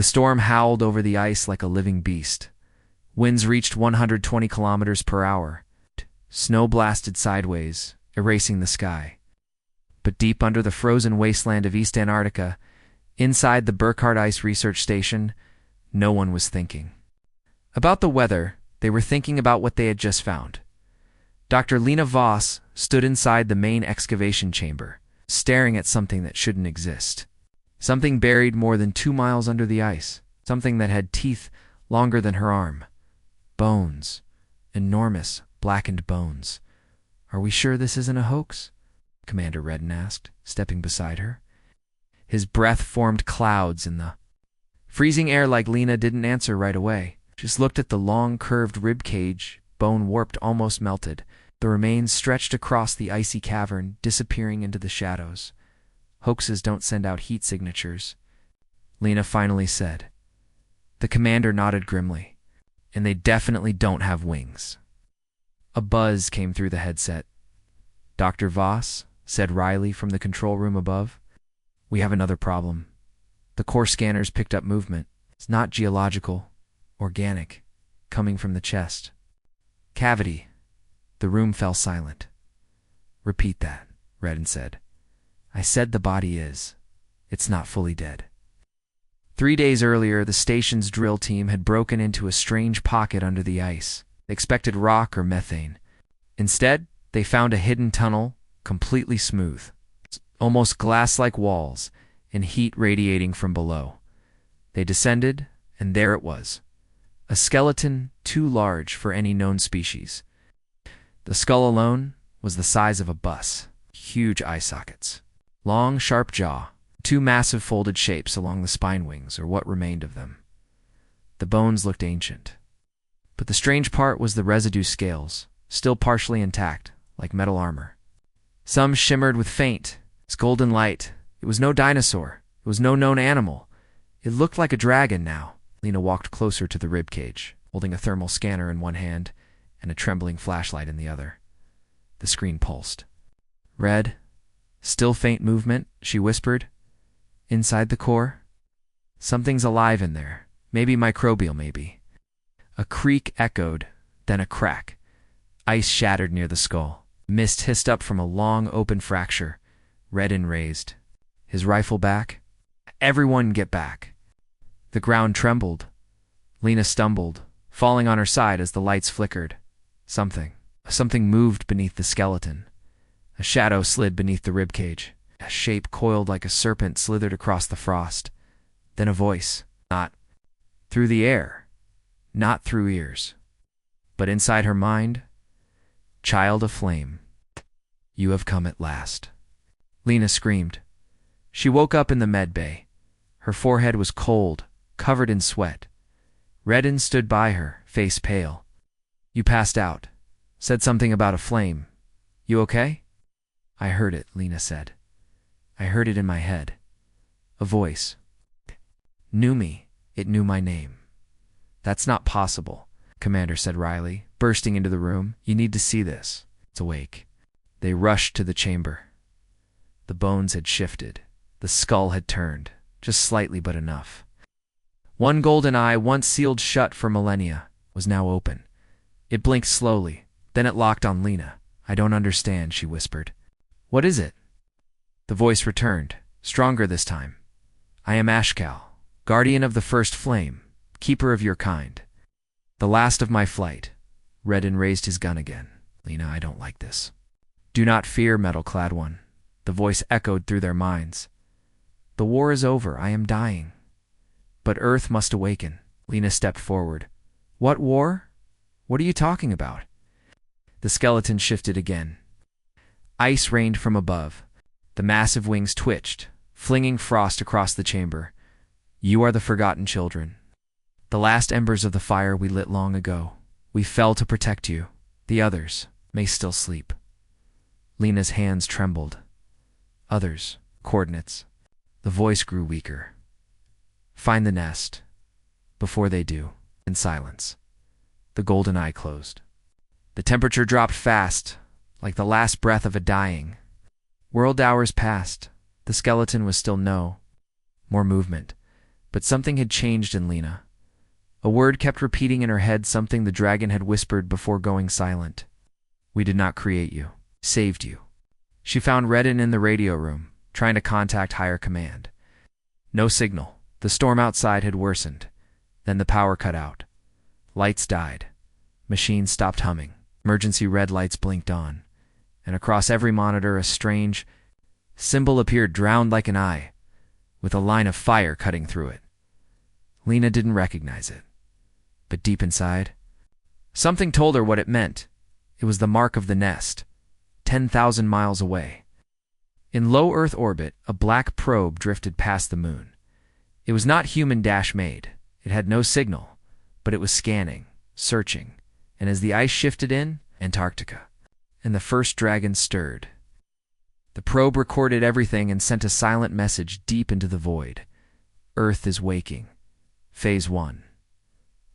The storm howled over the ice like a living beast. Winds reached 120 kilometers per hour. Snow blasted sideways, erasing the sky. But deep under the frozen wasteland of East Antarctica, inside the Burckhardt Ice Research Station, no one was thinking about the weather. They were thinking about what they had just found. Dr. Lena Voss stood inside the main excavation chamber, staring at something that shouldn't exist. Something buried more than 2 miles under the ice. Something that had teeth longer than her arm. Bones. Enormous, blackened bones. "Are we sure this isn't a hoax?" Commander Redden asked, stepping beside her. His breath formed clouds in the freezing air. Like Lena didn't answer right away. Just looked at the long, curved rib cage, bone warped, almost melted. The remains stretched across the icy cavern, disappearing into the shadows. "Hoaxes don't send out heat signatures," Lena finally said. The commander nodded grimly. "And they definitely don't have wings." A buzz came through the headset. "Dr. Voss," said Riley from the control room above, "we have another problem. The core scanners picked up movement. It's not geological, organic, coming from the chest. Cavity." The room fell silent. "Repeat that," Redden said. "I said the body is. It's not fully dead." 3 days earlier, the station's drill team had broken into a strange pocket under the ice. They expected rock or methane. Instead, they found a hidden tunnel, completely smooth, almost glass-like walls, and heat radiating from below. They descended, and there it was. A skeleton too large for any known species. The skull alone was the size of a bus. Huge eye sockets. Long, sharp jaw. 2 massive folded shapes along the spine wings, or what remained of them. The bones looked ancient. But the strange part was the residue scales, still partially intact, like metal armor. Some shimmered with faint, golden light. It was no dinosaur. It was no known animal. It looked like a dragon now. Lena walked closer to the ribcage, holding a thermal scanner in one hand and a trembling flashlight in the other. The screen pulsed. "Red, still faint movement," she whispered. "Inside the core? Something's alive in there. Maybe microbial, maybe." A creak echoed, then a crack. Ice shattered near the skull. Mist hissed up from a long, open fracture. Redden raised his rifle back. "Everyone get back." The ground trembled. Lena stumbled, falling on her side as the lights flickered. Something moved beneath the skeleton. A shadow slid beneath the ribcage. A shape coiled like a serpent slithered across the frost. Then a voice. Not through the air. Not through ears. But inside her mind. "Child of flame, you have come at last." Lena screamed. She woke up in the med bay. Her forehead was cold, covered in sweat. Redden stood by her, face pale. "You passed out. Said something about a flame. You okay?" "I heard it," Lena said. "I heard it in my head. A voice. Knew me. It knew my name." "That's not possible," Commander said Riley, bursting into the room. "You need to see this. It's awake." They rushed to the chamber. The bones had shifted. The skull had turned, just slightly but enough. One golden eye, once sealed shut for millennia, was now open. It blinked slowly, then it locked on Lena. "I don't understand," she whispered. "What is it?" The voice returned, stronger this time. "I am Ashkal, guardian of the first flame, keeper of your kind. The last of my flight." Redden raised his gun again. "Lena, I don't like this." "Do not fear, metal-clad one." The voice echoed through their minds. "The war is over. I am dying. But Earth must awaken." Lena stepped forward. "What war? What are you talking about?" The skeleton shifted again. Ice rained from above. The massive wings twitched, flinging frost across the chamber. "You are the forgotten children. The last embers of the fire we lit long ago. We fell to protect you. The others may still sleep." Lena's hands trembled. "Others, coordinates." The voice grew weaker. "Find the nest. Before they do." In silence. The golden eye closed. The temperature dropped fast, like the last breath of a dying. World hours passed. The skeleton was still no. More movement. But something had changed in Lena. A word kept repeating in her head, something the dragon had whispered before going silent. We did not create you. Saved you. She found Redden in the radio room, trying to contact higher command. No signal. The storm outside had worsened. Then the power cut out. Lights died. Machines stopped humming. Emergency red lights blinked on. And across every monitor a strange symbol appeared, drowned like an eye, with a line of fire cutting through it. Lena didn't recognize it. But deep inside, something told her what it meant. It was the mark of the nest, 10,000 miles away. In low Earth orbit, a black probe drifted past the moon. It was not human-made. It had no signal, but it was scanning, searching, and as the ice shifted in, Antarctica, and the first dragon stirred. The probe recorded everything and sent a silent message deep into the void. Earth is waking. Phase 1.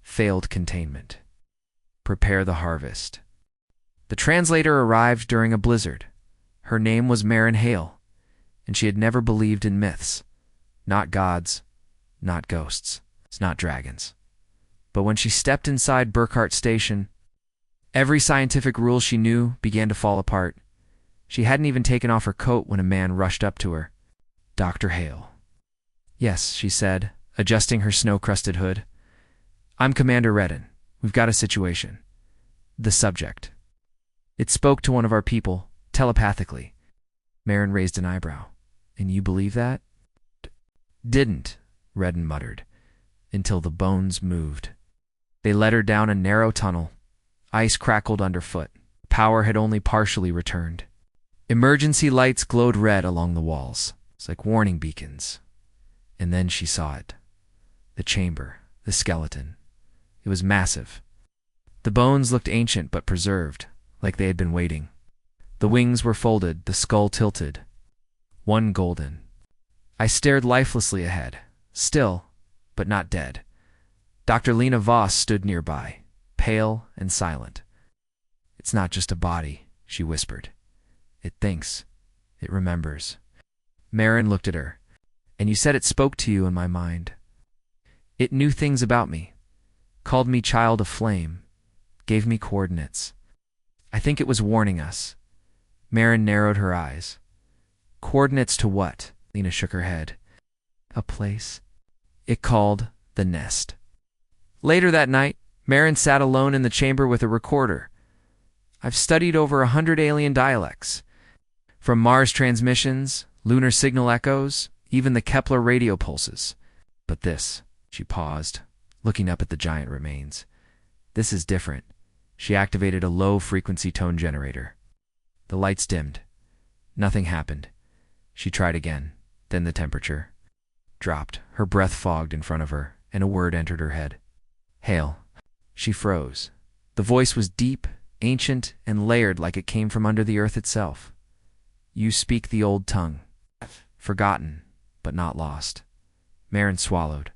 Failed containment. Prepare the harvest. The translator arrived during a blizzard. Her name was Marin Hale, and she had never believed in myths. Not gods, not ghosts, not dragons. But when she stepped inside Burkhart Station, every scientific rule she knew began to fall apart. She hadn't even taken off her coat when a man rushed up to her. Dr. Hale. Yes, she said, adjusting her snow-crusted hood. I'm Commander Redden. We've got a situation. The subject. It spoke to one of our people, telepathically. Marin raised an eyebrow. And you believe that? Didn't, Redden muttered, until the bones moved. They led her down a narrow tunnel. Ice crackled underfoot. Power had only partially returned. Emergency lights glowed red along the walls. It's like warning beacons. And then she saw it. The chamber, the skeleton. It was massive. The bones looked ancient but preserved, like they had been waiting. The wings were folded, the skull tilted. One golden. I stared lifelessly ahead, still, but not dead. Dr. Lena Voss stood nearby, pale and silent. It's not just a body, she whispered. It thinks. It remembers. Marin looked at her. And you said it spoke to you in my mind. It knew things about me, called me child of flame, gave me coordinates. I think it was warning us. Marin narrowed her eyes. Coordinates to what? Lena shook her head. A place. It called the nest. Later that night, Marin sat alone in the chamber with a recorder. I've studied over 100 alien dialects. From Mars transmissions, lunar signal echoes, even the Kepler radio pulses. But this, she paused, looking up at the giant remains. This is different. She activated a low-frequency tone generator. The lights dimmed. Nothing happened. She tried again. Then the temperature dropped. Her breath fogged in front of her, and a word entered her head. Hale. She froze. The voice was deep, ancient, and layered like it came from under the earth itself. You speak the old tongue. Forgotten, but not lost. Marin swallowed.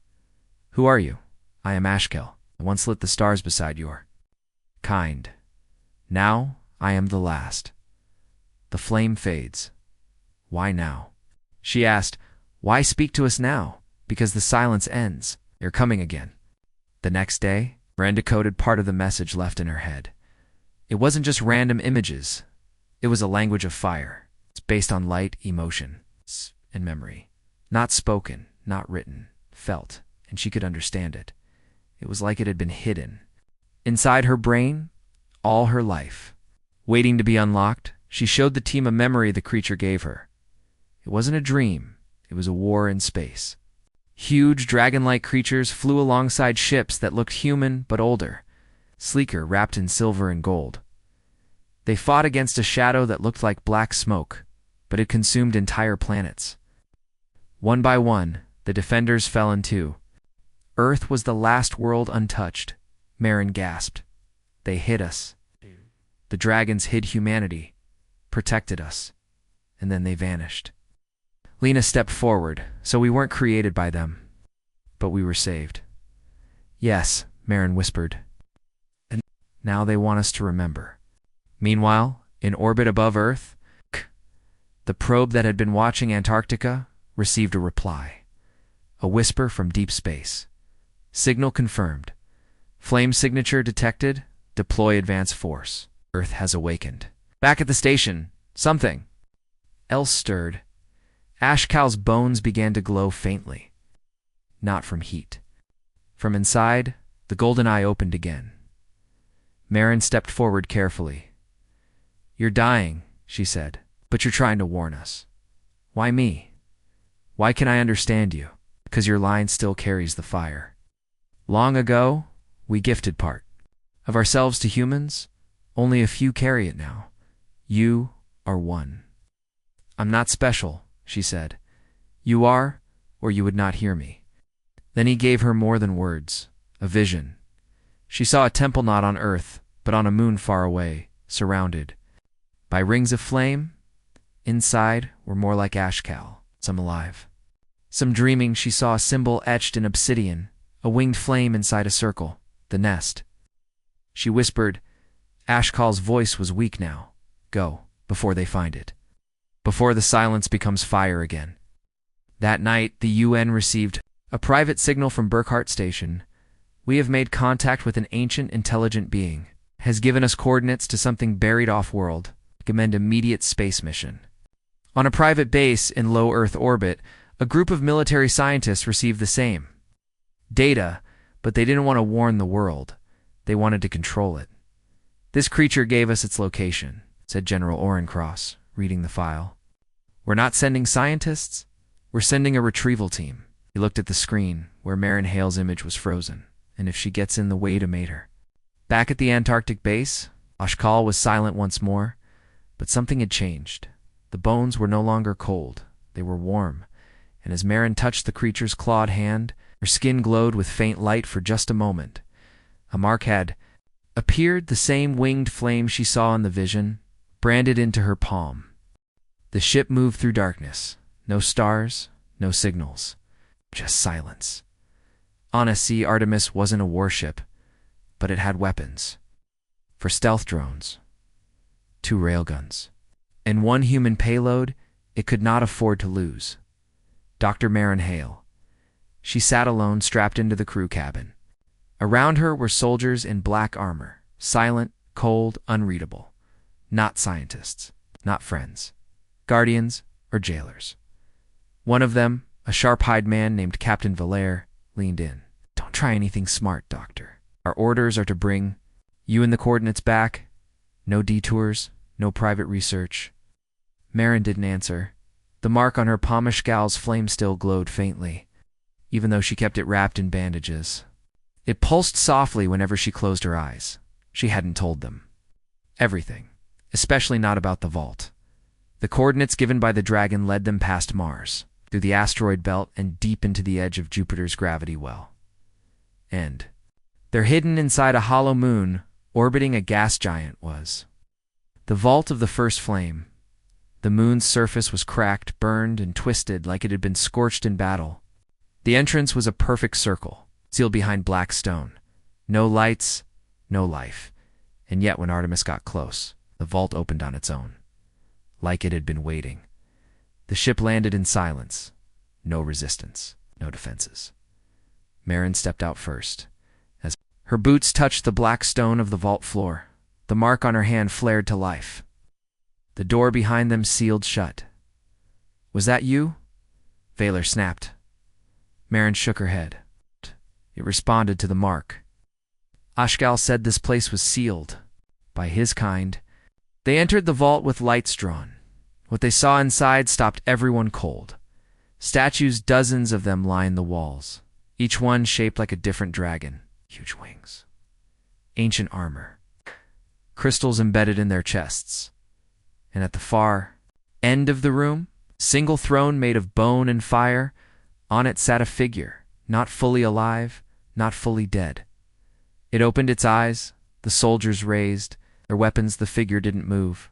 Who are you? I am Ashkel. I once lit the stars beside your kind. Now I am the last. The flame fades. Why now? She asked, why speak to us now? Because the silence ends. You're coming again. The next day, Marin decoded part of the message left in her head. It wasn't just random images. It was a language of fire. It's based on light, emotion, and memory. Not spoken, not written, felt, and she could understand it. It was like it had been hidden. Inside her brain, all her life. Waiting to be unlocked, she showed the team a memory the creature gave her. It wasn't a dream. It was a war in space. Huge, dragon-like creatures flew alongside ships that looked human but older, sleeker, wrapped in silver and gold. They fought against a shadow that looked like black smoke, but it consumed entire planets. One by one, the defenders fell in two. Earth was the last world untouched. Marin gasped. They hid us. The dragons hid humanity, protected us, and then they vanished. Lena stepped forward, so we weren't created by them, but we were saved. Yes, Marin whispered. And now they want us to remember. Meanwhile, in orbit above Earth, the probe that had been watching Antarctica received a reply. A whisper from deep space. Signal confirmed. Flame signature detected. Deploy advance force. Earth has awakened. Back at the station, something else stirred. Ashkal's bones began to glow faintly. Not from heat. From inside, the golden eye opened again. Marin stepped forward carefully. "You're dying," she said, "but you're trying to warn us." "Why me? Why can I understand you?" "Because your line still carries the fire. Long ago, we gifted part of ourselves to humans. Only a few carry it now. You are one." "I'm not special," she said. "You are, or you would not hear me." Then he gave her more than words, a vision. She saw a temple not on Earth, but on a moon far away, surrounded by rings of flame. Inside were more like Ashkal, some alive, some dreaming. She saw a symbol etched in obsidian, a winged flame inside a circle, the nest. She whispered. Ashkal's voice was weak now. "Go, before they find it. Before the silence becomes fire again." That night, the UN received a private signal from Burkhart Station. "We have made contact with an ancient, intelligent being. Has given us coordinates to something buried off-world. Recommend immediate space mission." On a private base in low Earth orbit, a group of military scientists received the same data, but they didn't want to warn the world. They wanted to control it. "This creature gave us its location," said General Orencross, reading the file. "We're not sending scientists. We're sending a retrieval team." He looked at the screen, where Marin Hale's image was frozen, and if she gets in the way to mate her. Back at the Antarctic base, Ashkal was silent once more, but something had changed. The bones were no longer cold. They were warm, and as Marin touched the creature's clawed hand, her skin glowed with faint light for just a moment. A mark had appeared, the same winged flame she saw in the vision, branded into her palm. The ship moved through darkness. No stars, no signals. Just silence. On a sea, Artemis wasn't a warship, but it had weapons. For stealth drones, 2 railguns, and 1 human payload it could not afford to lose. Dr. Marin Hale. She sat alone, strapped into the crew cabin. Around her were soldiers in black armor, silent, cold, unreadable. Not scientists, not friends, guardians or jailers. One of them, a sharp-eyed man named Captain Valere, leaned in. "Don't try anything smart, Doctor. Our orders are to bring you and the coordinates back. No detours, no private research." Marin didn't answer. The mark on her palm, Ashkal's flame still glowed faintly, even though she kept it wrapped in bandages. It pulsed softly whenever she closed her eyes. She hadn't told them everything, especially not about the vault. The coordinates given by the dragon led them past Mars, through the asteroid belt and deep into the edge of Jupiter's gravity well. And they're hidden inside a hollow moon orbiting a gas giant was the vault of the first flame. The moon's surface was cracked, burned, and twisted like it had been scorched in battle. The entrance was a perfect circle, sealed behind black stone. No lights, no life. And yet when Artemis got close, the vault opened on its own, like it had been waiting. The ship landed in silence. No resistance, no defenses. Marin stepped out first. As her boots touched the black stone of the vault floor, the mark on her hand flared to life. The door behind them sealed shut. "Was that you?" Valere snapped. Marin shook her head. It responded to the mark. Ashkal said this place was sealed. By his kind. They entered the vault with lights drawn. What they saw inside stopped everyone cold. Statues, dozens of them, lined the walls, each one shaped like a different dragon. Huge wings. Ancient armor. Crystals embedded in their chests. And at the far end of the room, single throne made of bone and fire, on it sat a figure, not fully alive, not fully dead. It opened its eyes, the soldiers raised their weapons. The figure didn't move.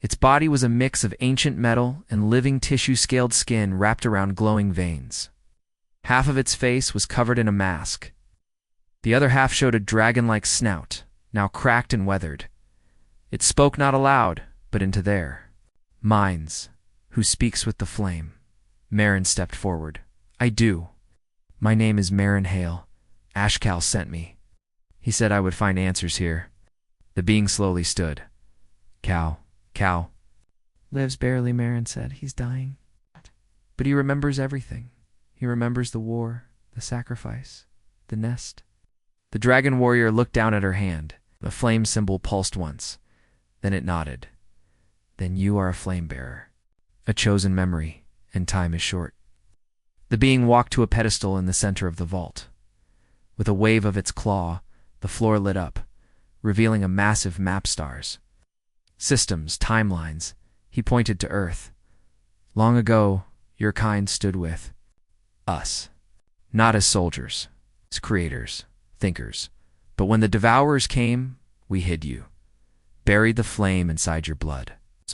Its body was a mix of ancient metal and living tissue, scaled skin wrapped around glowing veins. Half of its face was covered in a mask. The other half showed a dragon-like snout, now cracked and weathered. It spoke not aloud, but into their minds. "Who speaks with the flame?" Marin stepped forward. "I do. My name is Marin Hale. Ashcal sent me. He said I would find answers here. The being slowly stood. Cow. Lives barely, Marin said. He's dying. But he remembers everything. He remembers the war, the sacrifice, the nest. The dragon warrior looked down at her hand. The flame symbol pulsed once. Then it nodded. Then you are a flame bearer. A chosen memory, and time is short. The being walked to a pedestal in the center of the vault. With a wave of its claw, the floor lit up, revealing a massive map stars. Systems, timelines. He pointed to Earth. Long ago, your kind stood with us. Not as soldiers, as creators, thinkers. But when the devourers came, we hid you. Buried the flame inside your blood.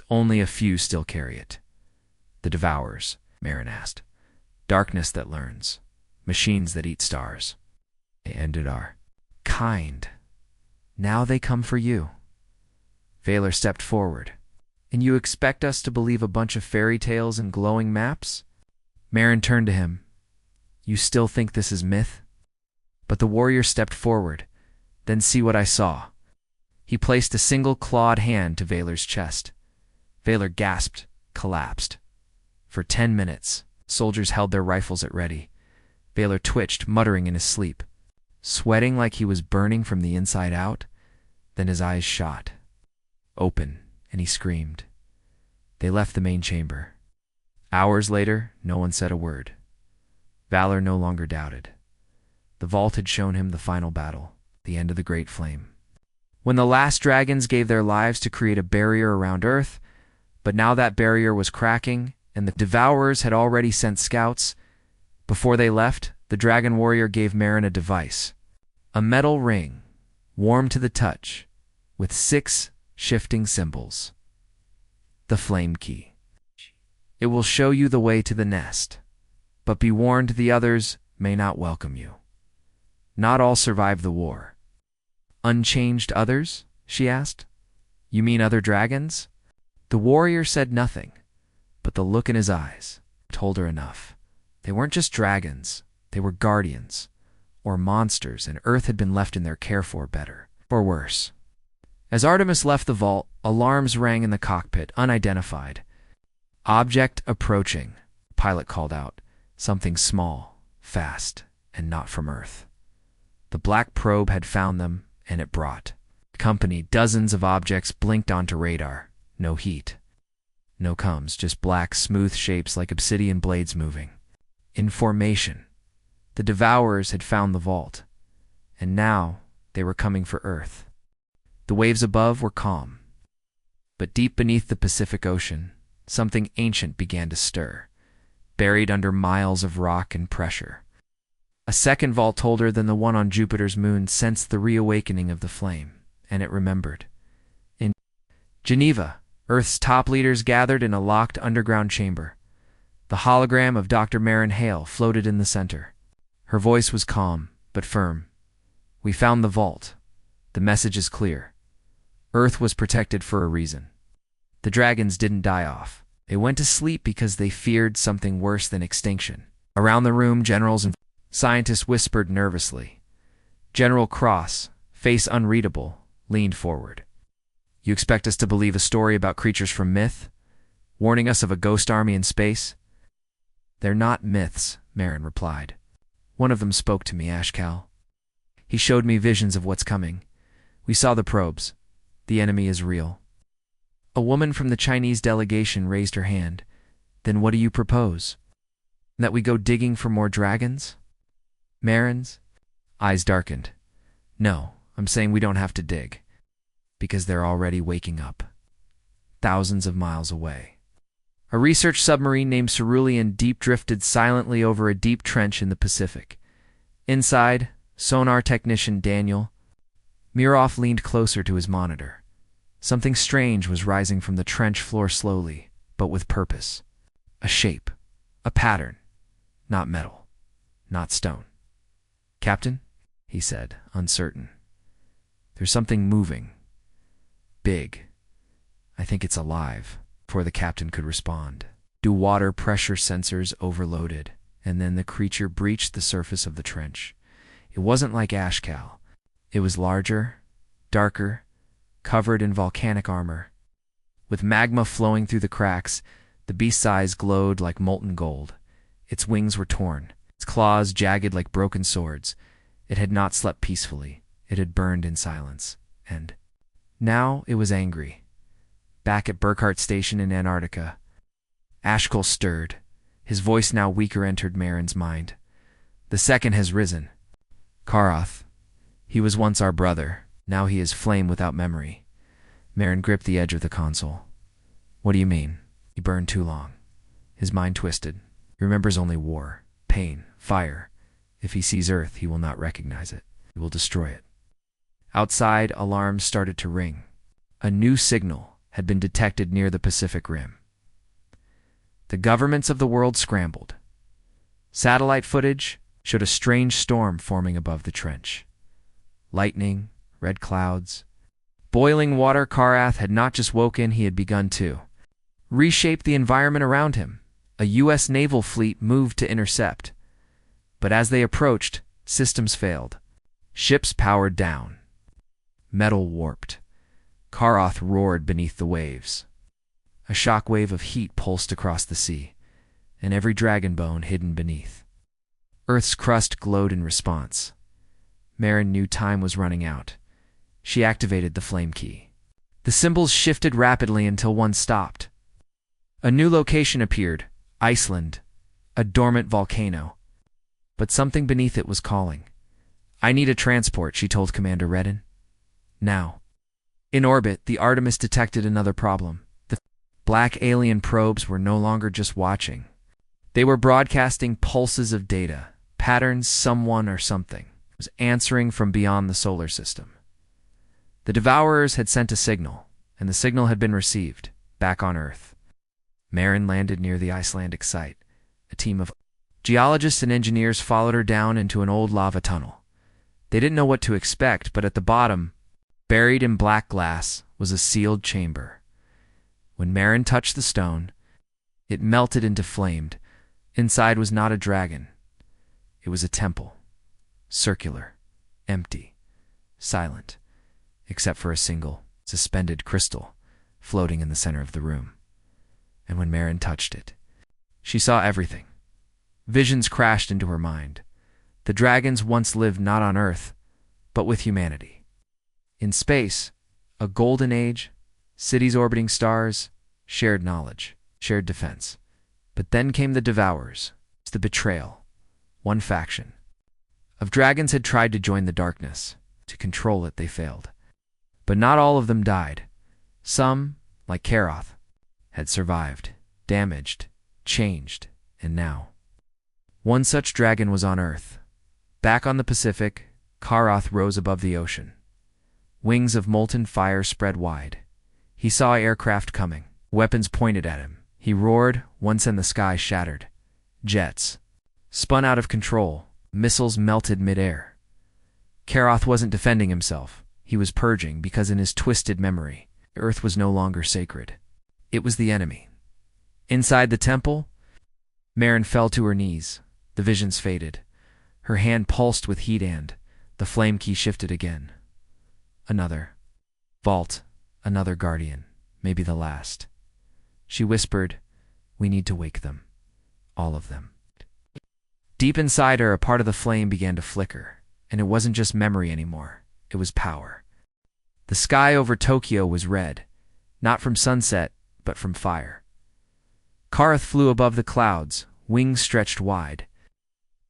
Only a few still carry it. The devourers, Marin asked. Darkness that learns. Machines that eat stars. They ended our kind. Now they come for you. Valor stepped forward. And you expect us to believe a bunch of fairy tales and glowing maps? Marin turned to him. You still think this is myth? But the warrior stepped forward. Then see what I saw. He placed a single clawed hand to Valor's chest. Valor gasped, collapsed. For 10 minutes, soldiers held their rifles at ready. Valor twitched, muttering in his sleep, sweating like he was burning from the inside out. Then his eyes shot open, and he screamed. They left the main chamber. Hours later, no one said a word. Valor no longer doubted. The vault had shown him the final battle, the end of the Great Flame. When the last dragons gave their lives to create a barrier around Earth, but now that barrier was cracking, and the devourers had already sent scouts. Before they left, the dragon warrior gave Marin a device. A metal ring, warm to the touch, with 6 shifting symbols. The flame key. It will show you the way to the nest, but be warned the others may not welcome you. Not all survived the war. Unchanged others? She asked. You mean other dragons? The warrior said nothing, but the look in his eyes told her enough. They weren't just dragons, they were guardians, or monsters, and Earth had been left in their care for better, or worse. As Artemis left the vault, alarms rang in the cockpit, unidentified. Object approaching, pilot called out. Something small, fast, and not from Earth. The black probe had found them, and it brought company. Dozens of objects blinked onto radar. No heat. No comms, just black, smooth shapes like obsidian blades moving. In formation. The devourers had found the vault, and now they were coming for Earth. The waves above were calm. But deep beneath the Pacific Ocean, something ancient began to stir, buried under miles of rock and pressure. A second vault older than the one on Jupiter's moon sensed the reawakening of the flame, and it remembered. In Geneva, Earth's top leaders gathered in a locked underground chamber. The hologram of Dr. Marin Hale floated in the center. Her voice was calm, but firm. We found the vault. The message is clear. Earth was protected for a reason. The dragons didn't die off. They went to sleep because they feared something worse than extinction. Around the room, generals and scientists whispered nervously. General Cross, face unreadable, leaned forward. You expect us to believe a story about creatures from myth? Warning us of a ghost army in space? They're not myths, Marin replied. One of them spoke to me, Ashcal. He showed me visions of what's coming. We saw the probes. The enemy is real. A woman from the Chinese delegation raised her hand. Then what do you propose? That we go digging for more dragons? Marin's eyes darkened. No, I'm saying we don't have to dig. Because they're already waking up. Thousands of miles away. A research submarine named Cerulean deep drifted silently over a deep trench in the Pacific. Inside, sonar technician Daniel Miroff leaned closer to his monitor. Something strange was rising from the trench floor slowly, but with purpose. A shape. A pattern. Not metal. Not stone. Captain, he said, uncertain. There's something moving. Big. I think it's alive. Before the captain could respond. Do water pressure sensors overloaded? and then the creature breached the surface of the trench. It wasn't like Ashcal. It was larger, darker, covered in volcanic armor. With magma flowing through the cracks, the beast's eyes glowed like molten gold. Its wings were torn, its claws jagged like broken swords. It had not slept peacefully. It had burned in silence. And now it was angry. Back at Burkhart Station in Antarctica, Ashkal stirred. His voice now weaker entered Marin's mind. The second has risen. Karath. He was once our brother. Now he is flame without memory. Marin gripped the edge of the console. What do you mean? He burned too long. His mind twisted. He remembers only war, pain, fire. If he sees Earth, he will not recognize it. He will destroy it. Outside, alarms started to ring. A new signal had been detected near the Pacific Rim. The governments of the world scrambled. Satellite footage showed a strange storm forming above the trench. Lightning, red clouds, boiling water. Karath had not just woken, he had begun to reshape the environment around him. A U.S. naval fleet moved to intercept. But as they approached, systems failed. Ships powered down. Metal warped. Karath roared beneath the waves. A shock wave of heat pulsed across the sea, and every dragon bone hidden beneath. Earth's crust glowed in response. Marin knew time was running out. She activated the flame key. The symbols shifted rapidly until one stopped. A new location appeared, Iceland, a dormant volcano. But something beneath it was calling. I need a transport, she told Commander Redden. Now. In orbit, the Artemis detected another problem. The black alien probes were no longer just watching. They were broadcasting pulses of data, patterns someone or something was answering from beyond the solar system. The Devourers had sent a signal, and the signal had been received, back on Earth. Marin landed near the Icelandic site. A team of geologists and engineers followed her down into an old lava tunnel. They didn't know what to expect, but at the bottom, buried in black glass, was a sealed chamber. When Marin touched the stone, it melted into flame. Inside was not a dragon. It was a temple. Circular, empty, silent, except for a single, suspended crystal floating in the center of the room. And when Marin touched it, she saw everything. Visions crashed into her mind. The dragons once lived not on Earth, but with humanity. In space, a golden age, cities orbiting stars, shared knowledge, shared defense. But then came the Devourers, the betrayal, one faction. Of dragons had tried to join the darkness. To control it, they failed. But not all of them died. Some, like Karath, had survived, damaged, changed, and now. One such dragon was on Earth. Back on the Pacific, Karath rose above the ocean. Wings of molten fire spread wide. He saw aircraft coming, weapons pointed at him. He roared, once and the sky shattered. Jets spun out of control, missiles melted midair. Karath wasn't defending himself. He was purging, because in his twisted memory, Earth was no longer sacred. It was the enemy. Inside the temple, Marin fell to her knees. The visions faded. Her hand pulsed with heat and the flame key shifted again. Another vault, another guardian, maybe the last. She whispered, we need to wake them. All of them. Deep inside her, a part of the flame began to flicker, and it wasn't just memory anymore. It was power. The sky over Tokyo was red, not from sunset, but from fire. Karath flew above the clouds, wings stretched wide.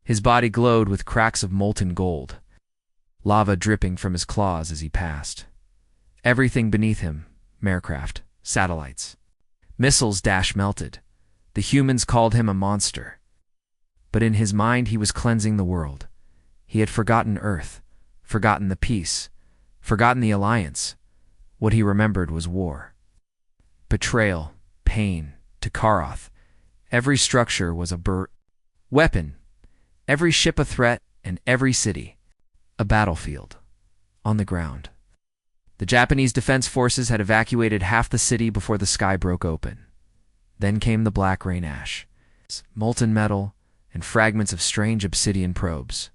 His body glowed with cracks of molten gold, lava dripping from his claws as he passed. Everything beneath him, aircraft, satellites, missiles melted. The humans called him a monster. But in his mind he was cleansing the world. He had forgotten Earth, forgotten the peace, forgotten the alliance. What he remembered was war. Betrayal, pain, to Karath. Every structure was a weapon, every ship a threat, and every city a battlefield. On the ground, the Japanese defense forces had evacuated half the city before the sky broke open. Then came the black rain ash, molten metal, and fragments of strange obsidian probes.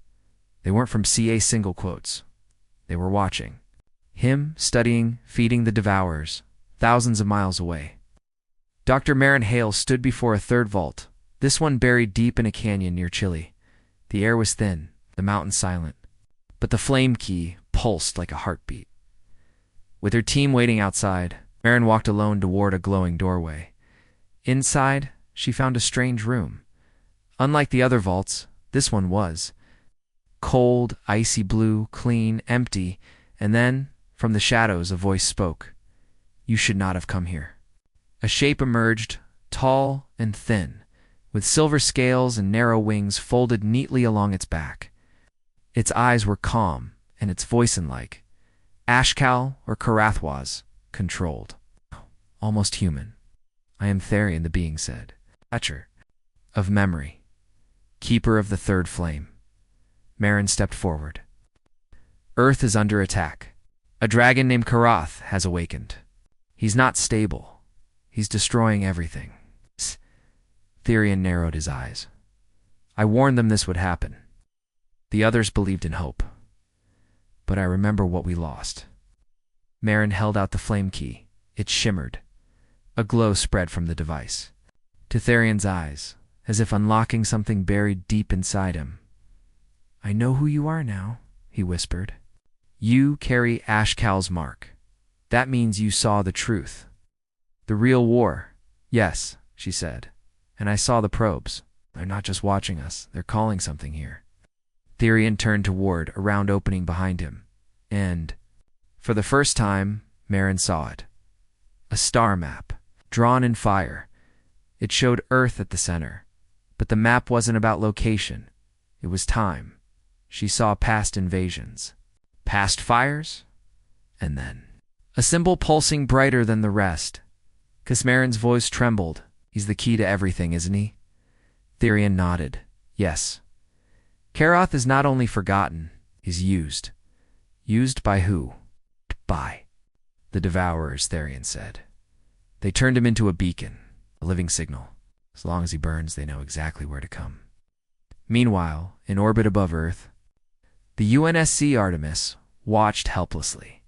They weren't from CA single quotes. They were watching. Him, studying, feeding the devourers, thousands of miles away. Dr. Marin Hale stood before a third vault, this one buried deep in a canyon near Chile. The air was thin, the mountain silent, but the flame key pulsed like a heartbeat. With her team waiting outside, Marin walked alone toward a glowing doorway. Inside, she found a strange room. Unlike the other vaults, this one was cold, icy blue, clean, empty, and then, from the shadows, a voice spoke. "You should not have come here." A shape emerged, tall and thin, with silver scales and narrow wings folded neatly along its back. Its eyes were calm, and its voice like Ashkal or Karathwas, controlled. Almost human. "I am Therion," the being said. "Toucher of memory. Keeper of the third flame." Marin stepped forward. "Earth is under attack. A dragon named Karath has awakened. He's not stable. He's destroying everything." Therion narrowed his eyes. "I warned them this would happen." The others believed in hope. "But I remember what we lost." Marin held out the flame key. It shimmered. A glow spread from the device. To Therion's eyes, as if unlocking something buried deep inside him. "I know who you are now," he whispered. "You carry Ashkal's mark. That means you saw the truth. The real war." "Yes," she said. "And I saw the probes. They're not just watching us. They're calling something here." Therion turned toward a round opening behind him. And, for the first time, Marin saw it. A star map, drawn in fire. It showed Earth at the center. But the map wasn't about location. It was time. She saw past invasions, past fires, and then a symbol pulsing brighter than the rest. Marin's voice trembled. "He's the key to everything, isn't he?" Therion nodded. "Yes. Karath is not only forgotten, he's used. Used by who? By the Devourers," Therion said. "They turned him into a beacon, a living signal. As long as he burns, they know exactly where to come." Meanwhile, in orbit above Earth, the UNSC Artemis watched helplessly.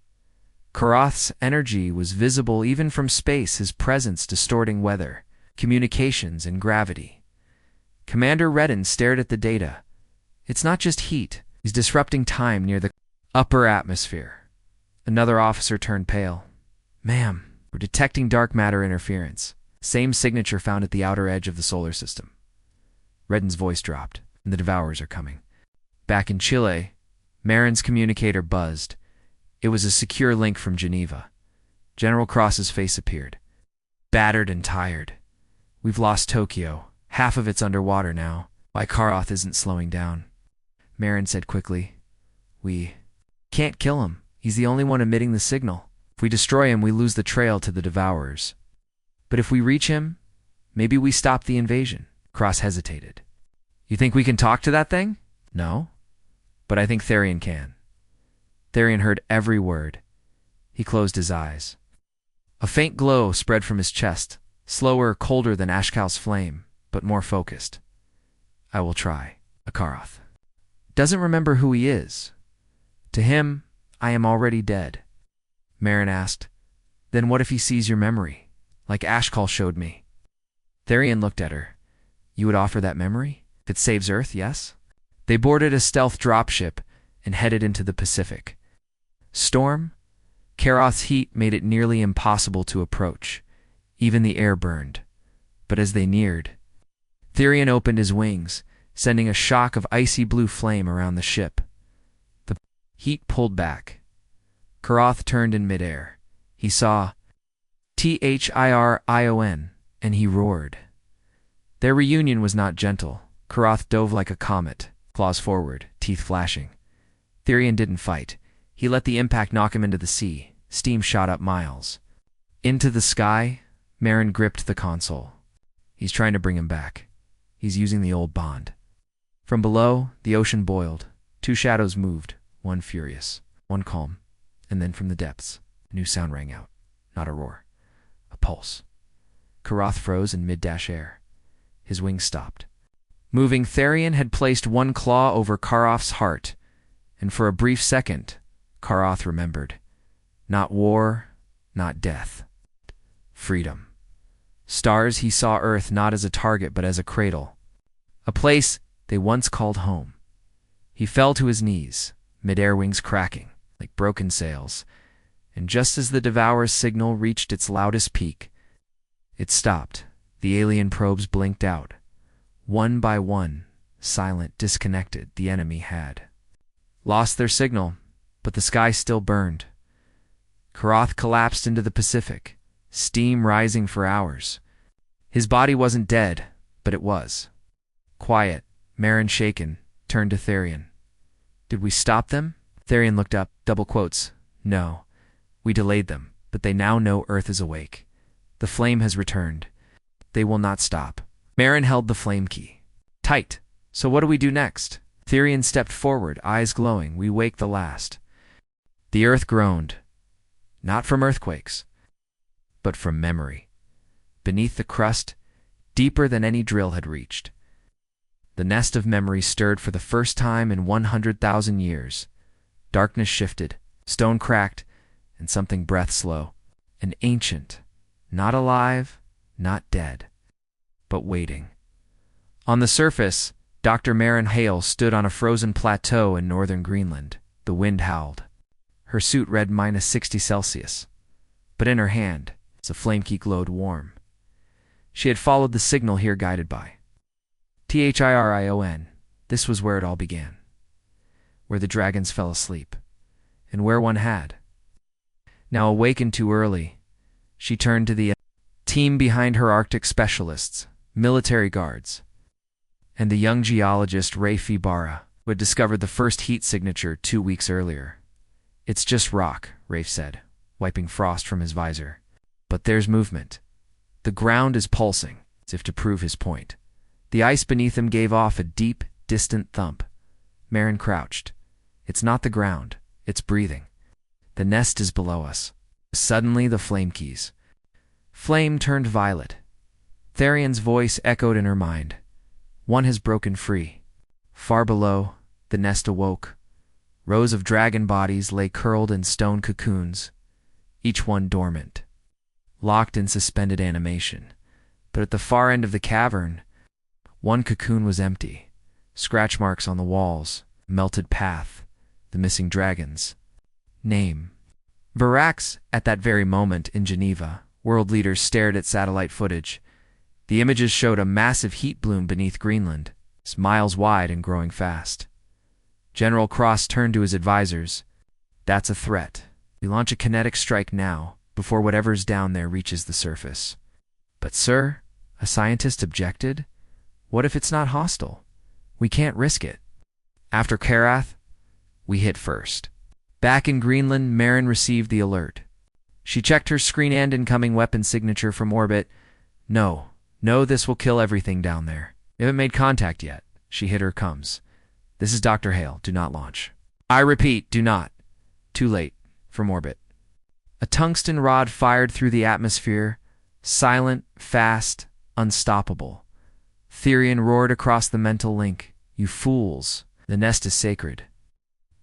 Karath's energy was visible even from space, his presence distorting weather, communications, and gravity. Commander Redden stared at the data. "It's not just heat. He's disrupting time near the upper atmosphere." Another officer turned pale. "Ma'am, we're detecting dark matter interference. Same signature found at the outer edge of the solar system." Redden's voice dropped, and the Devourers are coming. Back in Chile, Marin's communicator buzzed. It was a secure link from Geneva. General Cross's face appeared. "Battered and tired. We've lost Tokyo. Half of it's underwater now. Why Karath isn't slowing down." Marin said quickly, "We can't kill him. He's the only one emitting the signal. If we destroy him, we lose the trail to the Devourers. But if we reach him, maybe we stop the invasion." Cross hesitated. "You think we can talk to that thing?" "No. But I think Therion can." Therion heard every word. He closed his eyes. A faint glow spread from his chest, slower, colder than Ashkal's flame, but more focused. "I will try." Karath doesn't remember who he is. To him, I am already dead. Marin asked, "Then what if he sees your memory, like Ashkal showed me?" Therion looked at her. "You would offer that memory? If it saves Earth, yes?" They boarded a stealth dropship and headed into the Pacific. Storm? Karath's heat made it nearly impossible to approach. Even the air burned. But as they neared, Therion opened his wings, sending a shock of icy blue flame around the ship. The heat pulled back. Karath turned in midair. He saw Thirion, and he roared. Their reunion was not gentle. Karath dove like a comet, claws forward, teeth flashing. Therion didn't fight. He let the impact knock him into the sea. Steam shot up miles. Into the sky, Marin gripped the console. He's trying to bring him back. He's using the old bond. From below, the ocean boiled. Two shadows moved, one furious, one calm. And then from the depths, a new sound rang out. Not a roar. A pulse. Karath froze in mid-dash air. His wings stopped. Moving, Therion had placed one claw over Karoth's heart, and for a brief second, Karoth remembered. Not war, not death. Freedom. Stars, he saw Earth not as a target but as a cradle. A place they once called home. He fell to his knees, mid-air, wings cracking like broken sails, and just as the Devourer's signal reached its loudest peak, it stopped. The alien probes blinked out. One by one, silent, disconnected, the enemy had lost their signal, but the sky still burned. Karoth collapsed into the Pacific, steam rising for hours. His body wasn't dead, but it was. Quiet, Marin, shaken, turned to Therion. "Did we stop them?" Therion looked up, double quotes. "No. We delayed them, but they now know Earth is awake. The flame has returned. They will not stop." Marin held the flame key tight. "So what do we do next?" Therion stepped forward, eyes glowing. "We wake the last." The earth groaned, not from earthquakes, but from memory. Beneath the crust, deeper than any drill had reached, the nest of memory stirred for the first time in 100,000 years. Darkness shifted, stone cracked, and something breath slow. An ancient, not alive, not dead, but waiting. On the surface, Dr. Marin Hale stood on a frozen plateau in northern Greenland. The wind howled. Her suit read -60°C, but in her hand, the flame key glowed warm. She had followed the signal here, guided by Thirion. This was where it all began, where the dragons fell asleep, and where one had now awakened too early. She turned to the team behind her, Arctic specialists, military guards, and the young geologist Rafe Ibarra, who had discovered the first heat signature 2 weeks earlier. "It's just rock," Rafe said, wiping frost from his visor. "But there's movement. The ground is pulsing," as if to prove his point. The ice beneath him gave off a deep, distant thump. Marin crouched. "It's not the ground, it's breathing. The nest is below us." Suddenly, the flame keys. Flame turned violet. Therion's voice echoed in her mind. "One has broken free." Far below, the nest awoke. Rows of dragon bodies lay curled in stone cocoons, each one dormant, locked in suspended animation. But at the far end of the cavern, one cocoon was empty. Scratch marks on the walls, melted path, the missing dragon's name. Varax, at that very moment in Geneva, world leaders stared at satellite footage. The images showed a massive heat bloom beneath Greenland, miles wide and growing fast. General Cross turned to his advisors. "That's a threat. We launch a kinetic strike now, before whatever's down there reaches the surface." "But sir," a scientist objected, "what if it's not hostile? We can't risk it." "After Karath, we hit first." Back in Greenland, Marin received the alert. She checked her screen and incoming weapon signature from orbit. No, this will kill everything down there. "We haven't made contact yet." She hit her comes. "This is Dr. Hale. Do not launch." "I repeat, do not." "Too late." From orbit, a tungsten rod fired through the atmosphere, silent, fast, unstoppable. Therion roared across the mental link. "You fools. The nest is sacred.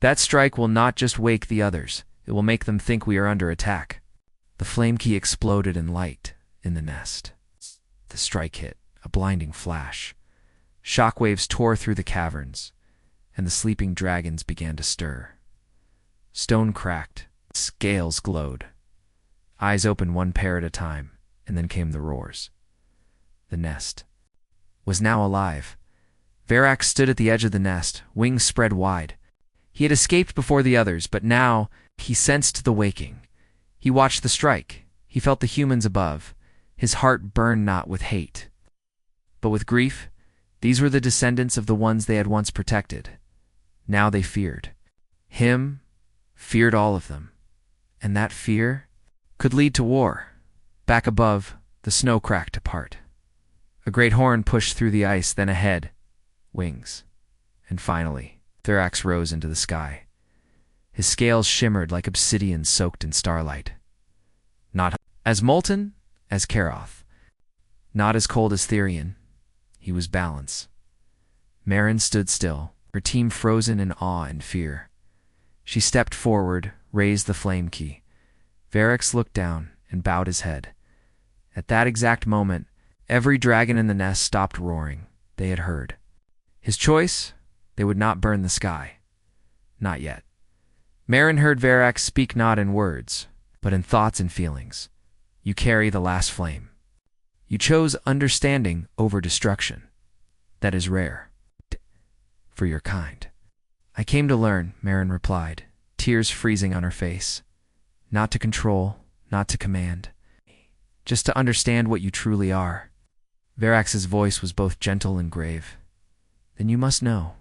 That strike will not just wake the others. It will make them think we are under attack." The flame key exploded in light in the nest. The strike hit, a blinding flash. Shockwaves tore through the caverns, and the sleeping dragons began to stir. Stone cracked, scales glowed. Eyes opened one pair at a time, and then came the roars. The nest was now alive. Varax stood at the edge of the nest, wings spread wide. He had escaped before the others, but now he sensed the waking. He watched the strike. He felt the humans above. His heart burned not with hate, but with grief. These were the descendants of the ones they had once protected. Now they feared him, feared all of them. And that fear could lead to war. Back above, the snow cracked apart. A great horn pushed through the ice, then ahead, wings. And finally, Therax rose into the sky. His scales shimmered like obsidian soaked in starlight. Not as molten as Karoth, not as cold as Therion. He was balance. Marin stood still, her team frozen in awe and fear. She stepped forward, raised the flame key. Verax looked down and bowed his head. At that exact moment, every dragon in the nest stopped roaring. They had heard. His choice? They would not burn the sky. Not yet. Marin heard Verax speak not in words, but in thoughts and feelings. You carry the last flame. You chose understanding over destruction. That is rare. For your kind. I came to learn, Marin replied, tears freezing on her face. Not to control, not to command. Just to understand what you truly are. Verax's voice was both gentle and grave. Then you must know.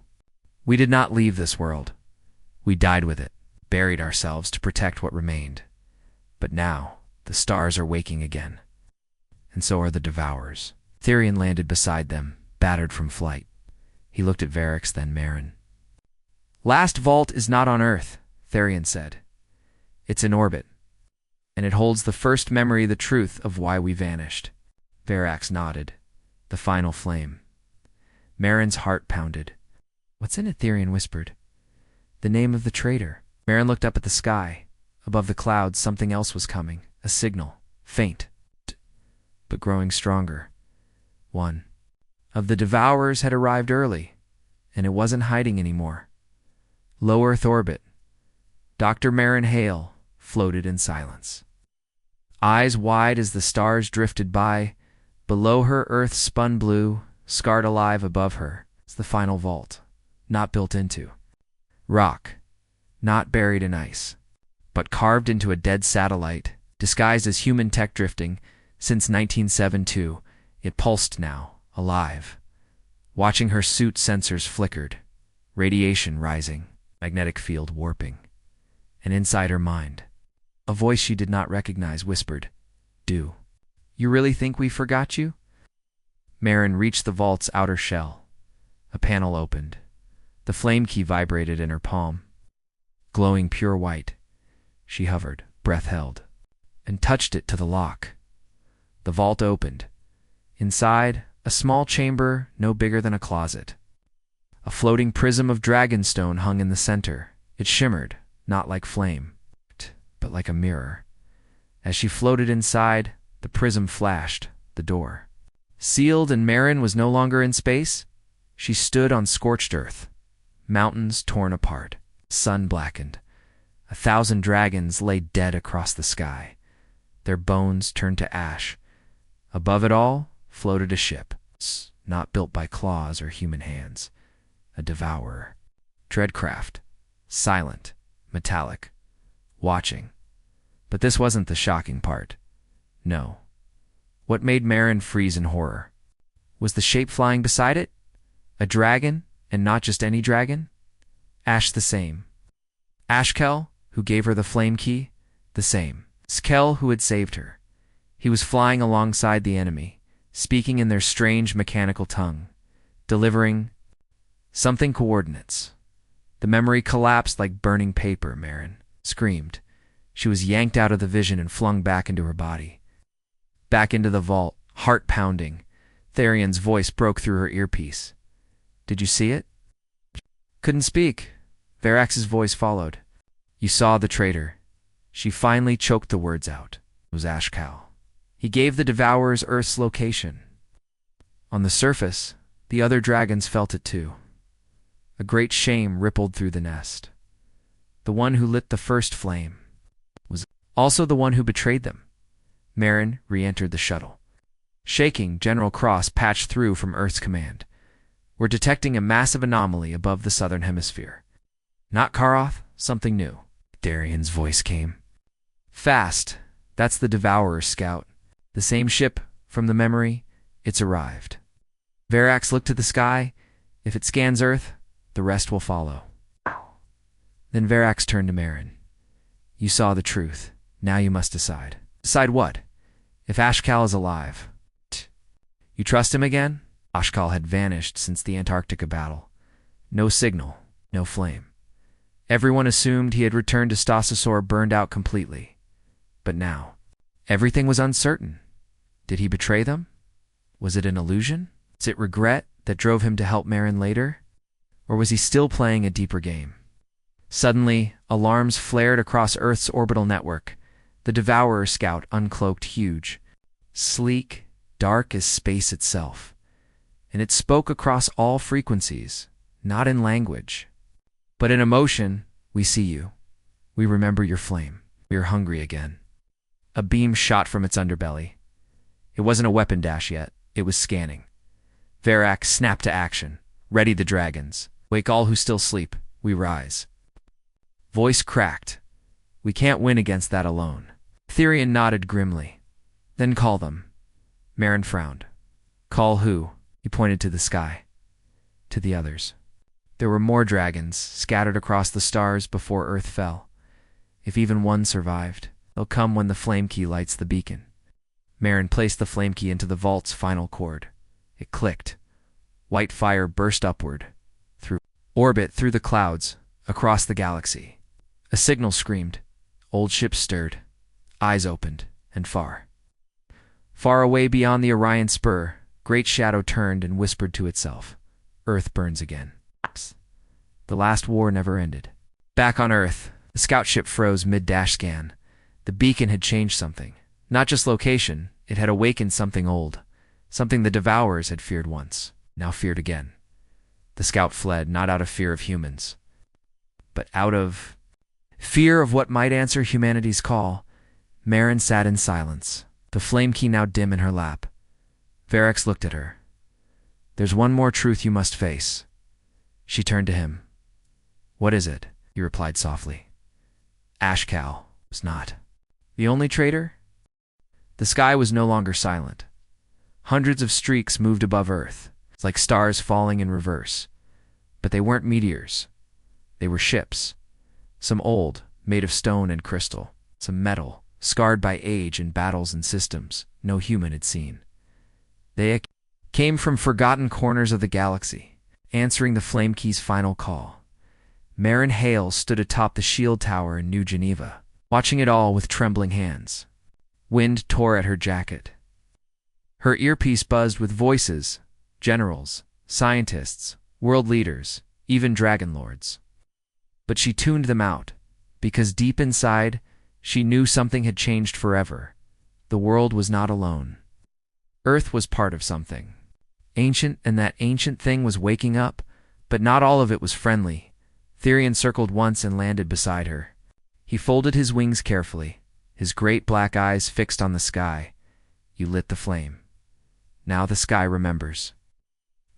We did not leave this world. We died with it, buried ourselves to protect what remained. But now, the stars are waking again. And so are the Devourers. Therion landed beside them, battered from flight. He looked at Verax, then Marin. Last vault is not on Earth, Therion said. It's in orbit, and it holds the first memory, the truth of why we vanished. Verax nodded. The final flame. Marin's heart pounded. What's in it? Therion whispered. The name of the traitor. Marin looked up at the sky. Above the clouds, something else was coming. A signal. Faint, but growing stronger. One of the Devourers had arrived early, and it wasn't hiding anymore. Low Earth orbit. Dr. Marin Hale floated in silence. Eyes wide as the stars drifted by, below her Earth spun blue, scarred alive above her. It's the final vault, not built into rock, not buried in ice, but carved into a dead satellite, disguised as human tech drifting. Since 1972, it pulsed now, alive. Watching her suit, sensors flickered, radiation rising, magnetic field warping. And inside her mind, a voice she did not recognize whispered, Do you really think we forgot you? Marin reached the vault's outer shell. A panel opened. The flame key vibrated in her palm. Glowing pure white, she hovered, breath held, and touched it to the lock. The vault opened. Inside, a small chamber no bigger than a closet. A floating prism of dragonstone hung in the center. It shimmered, not like flame, but like a mirror. As she floated inside, the prism flashed, the door. Sealed, and Marin was no longer in space. She stood on scorched earth. Mountains torn apart, sun blackened. 1,000 dragons lay dead across the sky. Their bones turned to ash. Above it all floated a ship, not built by claws or human hands. A devourer. Dreadcraft. Silent. Metallic. Watching. But this wasn't the shocking part. No. What made Marin freeze in horror? Was the shape flying beside it? A dragon, and not just any dragon? Ash the same. Ashkel, who gave her the flame key, the same. Skel, who had saved her. He was flying alongside the enemy, speaking in their strange mechanical tongue, delivering something coordinates. The memory collapsed like burning paper. Marin screamed. She was yanked out of the vision and flung back into her body. Back into the vault, heart pounding. Therion's voice broke through her earpiece. Did you see it? Couldn't speak. Verax's voice followed. You saw the traitor. She finally choked the words out. It was Ashkal. He gave the Devourers Earth's location. On the surface, the other dragons felt it too. A great shame rippled through the nest. The one who lit the first flame was also the one who betrayed them. Marin re-entered the shuttle. Shaking, General Cross patched through from Earth's command. We're detecting a massive anomaly above the southern hemisphere. Not Karoth, something new. Darion's voice came. Fast. That's the Devourer scout. The same ship from the memory. It's arrived. Verax looked to the sky. If it scans Earth, the rest will follow. Then Verax turned to Marin. You saw the truth. Now you must decide. Decide what? If Ashkal is alive. You trust him again? Ashkal had vanished since the Antarctica battle. No signal, no flame. Everyone assumed he had returned to Stasasor burned out completely. But now, everything was uncertain. Did he betray them? Was it an illusion? Was it regret that drove him to help Marin later? Or was he still playing a deeper game? Suddenly, alarms flared across Earth's orbital network. The Devourer scout uncloaked huge, sleek, dark as space itself. And it spoke across all frequencies, not in language, but in emotion. We see you. We remember your flame. We are hungry again. A beam shot from its underbelly. It wasn't a weapon dash yet. It was scanning. Verax snapped to action. Ready the dragons. Wake all who still sleep. We rise. Voice cracked. We can't win against that alone. Therian nodded grimly. Then call them. Marin frowned. Call who? He pointed to the sky. To the others. There were more dragons scattered across the stars before Earth fell. If even one survived, they'll come when the flame key lights the beacon. Marin placed the flame key into the vault's final cord. It clicked. White fire burst upward, through orbit, through the clouds, across the galaxy. A signal screamed. Old ships stirred. Eyes opened, and far. Far away beyond the Orion spur, great shadow turned and whispered to itself. Earth burns again. The last war never ended. Back on Earth, the scout ship froze mid-dash scan. The beacon had changed something. Not just location, it had awakened something old. Something the Devourers had feared once, now feared again. The scout fled, not out of fear of humans, but out of fear of what might answer humanity's call. Marin sat in silence, the flame key now dim in her lap. Verax looked at her. There's one more truth you must face. She turned to him. What is it? He replied softly. Ashcal was not the only traitor. The sky was no longer silent. Hundreds of streaks moved above Earth, like stars falling in reverse. But they weren't meteors. They were ships. Some old, made of stone and crystal. Some metal, scarred by age and battles and systems no human had seen. They came from forgotten corners of the galaxy, answering the Flame Key's final call. Marin Hale stood atop the shield tower in New Geneva, watching it all with trembling hands. Wind tore at her jacket. Her earpiece buzzed with voices, generals, scientists, world leaders, even dragon lords. But she tuned them out, because deep inside, she knew something had changed forever. The world was not alone. Earth was part of something ancient, and that ancient thing was waking up, but not all of it was friendly. Therian circled once and landed beside her. He folded his wings carefully, his great black eyes fixed on the sky. You lit the flame. Now the sky remembers.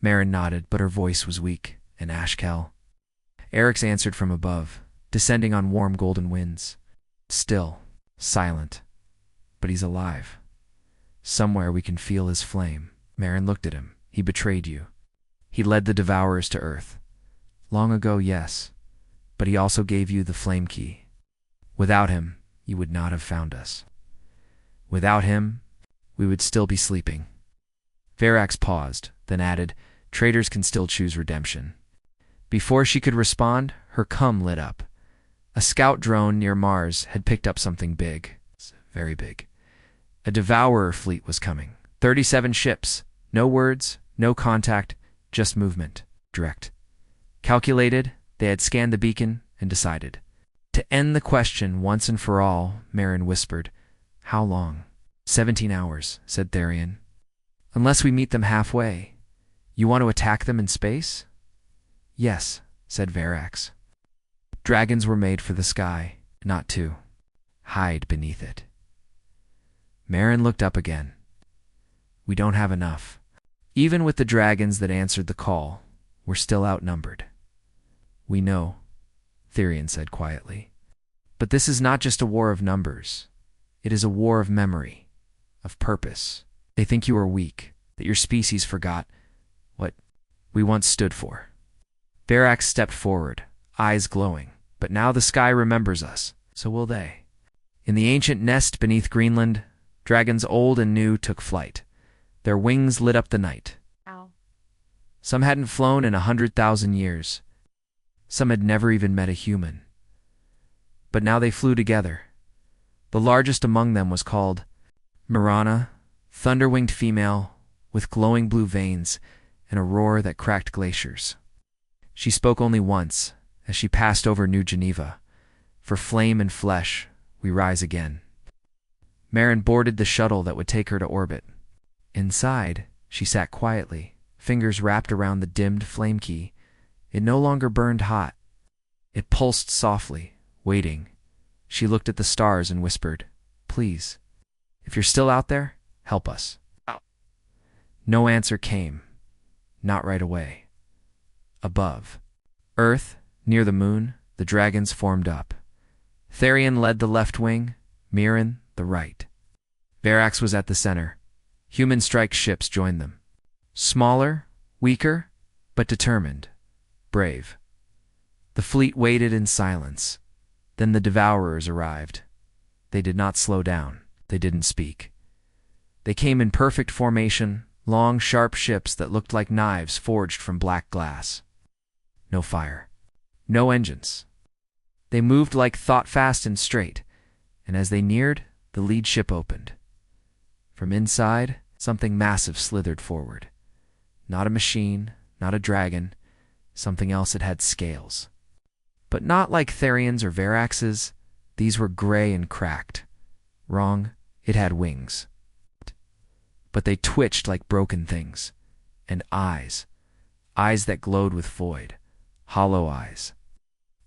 Marin nodded, but her voice was weak. And Ashkel? Eric's answered from above, descending on warm golden winds. Still, silent. But he's alive. Somewhere we can feel his flame. Marin looked at him. He betrayed you. He led the Devourers to Earth. Long ago, yes. But he also gave you the Flame Key. Without him, you would not have found us. Without him, we would still be sleeping. Verax paused, then added, traitors can still choose redemption. Before she could respond, her cum lit up. A scout drone near Mars had picked up something big. Very big. A Devourer fleet was coming. 37 ships. No words, no contact, just movement. Direct. Calculated, they had scanned the beacon and decided. To end the question once and for all, Marin whispered. How long? 17 hours, said Therian. Unless we meet them halfway. You want to attack them in space? Yes, said Verax. Dragons were made for the sky, not to hide beneath it. Marin looked up again. We don't have enough. Even with the dragons that answered the call, we're still outnumbered. We know, Therian said quietly. But this is not just a war of numbers. It is a war of memory, of purpose. They think you are weak, that your species forgot what we once stood for. Verax stepped forward, eyes glowing. But now the sky remembers us, so will they. In the ancient nest beneath Greenland, dragons old and new took flight. Their wings lit up the night. Ow. Some hadn't flown in 100,000 years. Some had never even met a human. But now they flew together. The largest among them was called Mirana, thunder-winged female with glowing blue veins and a roar that cracked glaciers. She spoke only once, as she passed over New Geneva. For flame and flesh, we rise again. Marin boarded the shuttle that would take her to orbit. Inside, she sat quietly, fingers wrapped around the dimmed flame key. It no longer burned hot. It pulsed softly, waiting. She looked at the stars and whispered, "Please, if you're still out there, help us." No answer came. Not right away. Above Earth, near the moon, the dragons formed up. Therion led the left wing, Mirren the right. Verax was at the center. Human strike ships joined them. Smaller, weaker, but determined, brave. The fleet waited in silence. Then the Devourers arrived. They did not slow down. They didn't speak. They came in perfect formation, long, sharp ships that looked like knives forged from black glass. No fire. No engines. They moved like thought fast and straight, and as they neared, the lead ship opened. From inside, something massive slithered forward. Not a machine, not a dragon, something else that had scales. But not like Therion's or Verax's. These were gray and cracked. Wrong, it had wings. But they twitched like broken things. And eyes. Eyes that glowed with void. Hollow eyes.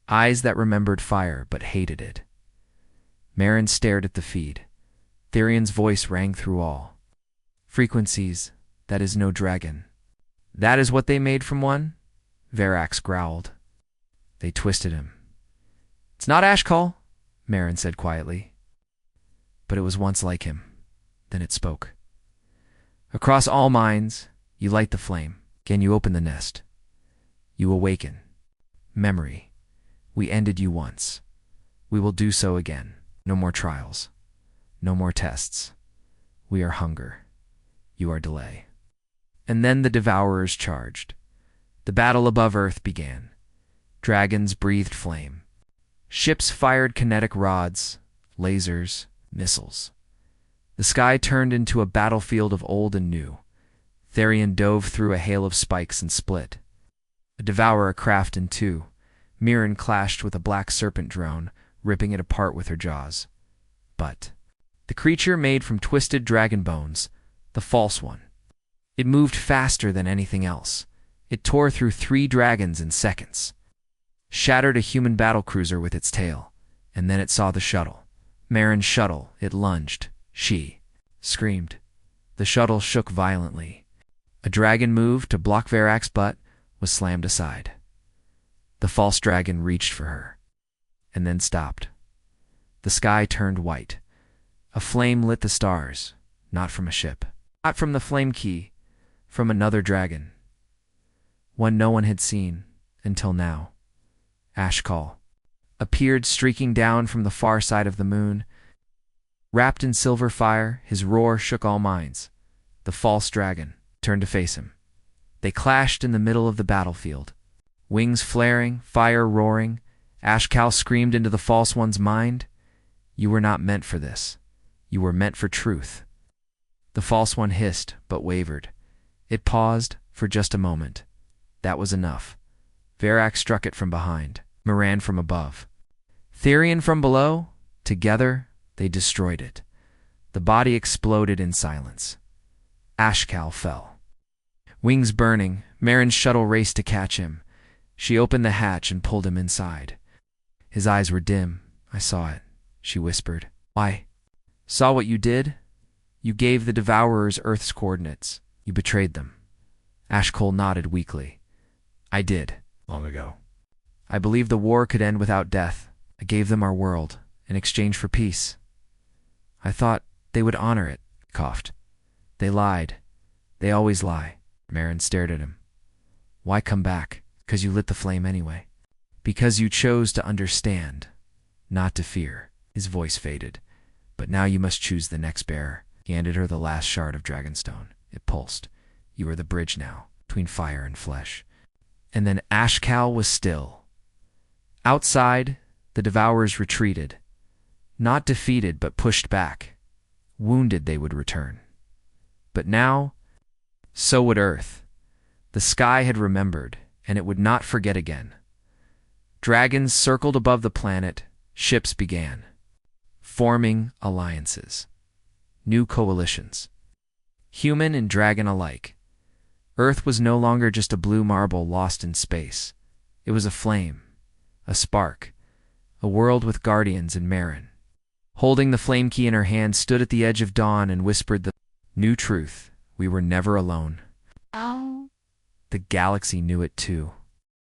Eyes that remembered fire but hated it. Marin stared at the feed. Therion's voice rang through all. "Frequencies, that is no dragon." "That is what they made from one?" Verax growled. They twisted him. "It's not Ashkal," Marin said quietly. But it was once like him. Then it spoke. "Across all minds, you light the flame. Can you open the nest? You awaken. Memory. We ended you once. We will do so again. No more trials. No more tests. We are hunger. You are delay." And then the Devourers charged. The battle above Earth began. Dragons breathed flame. Ships fired kinetic rods, lasers, missiles. The sky turned into a battlefield of old and new. Therion dove through a hail of spikes and split. A Devourer craft in two. Mirren clashed with a black serpent drone, ripping it apart with her jaws. But the creature made from twisted dragon bones, the false one. It moved faster than anything else. It tore through 3 dragons in seconds. Shattered a human battlecruiser with its tail. And then it saw the shuttle. Marin's shuttle. It lunged. She screamed. The shuttle shook violently. A dragon moved to block Verax's butt, was slammed aside. The false dragon reached for her. And then stopped. The sky turned white. A flame lit the stars. Not from a ship. Not from the flame key. From another dragon. One no one had seen, until now. Ashkal appeared streaking down from the far side of the moon. Wrapped in silver fire, his roar shook all minds. The false dragon turned to face him. They clashed in the middle of the battlefield. Wings flaring, fire roaring. Ashkal screamed into the false one's mind, "You were not meant for this. You were meant for truth." The false one hissed, but wavered. It paused for just a moment. That was enough. Verax struck it from behind, Moran from above. Therion from below. Together, they destroyed it. The body exploded in silence. Ashkal fell. Wings burning, Marin's shuttle raced to catch him. She opened the hatch and pulled him inside. His eyes were dim. "I saw it," she whispered. "Why?" "Saw what you did? You gave the Devourers Earth's coordinates. You betrayed them." Ashkal nodded weakly. "I did, long ago. I believed the war could end without death. I gave them our world, in exchange for peace. I thought they would honor it," he coughed. "They lied. They always lie." Marin stared at him. "Why come back? 'Cause you lit the flame anyway. Because you chose to understand, not to fear." His voice faded. "But now you must choose the next bearer." He handed her the last shard of dragonstone. It pulsed. "You are the bridge now, between fire and flesh." And then Ashkal was still. Outside, the Devourers retreated. Not defeated, but pushed back. Wounded, they would return. But now, so would Earth. The sky had remembered, and it would not forget again. Dragons circled above the planet, ships began, forming alliances, new coalitions, human and dragon alike. Earth was no longer just a blue marble lost in space. It was a flame, a spark, a world with guardians and Marin. Holding the flame key in her hand, stood at the edge of dawn and whispered the new truth: we were never alone. The galaxy knew it too.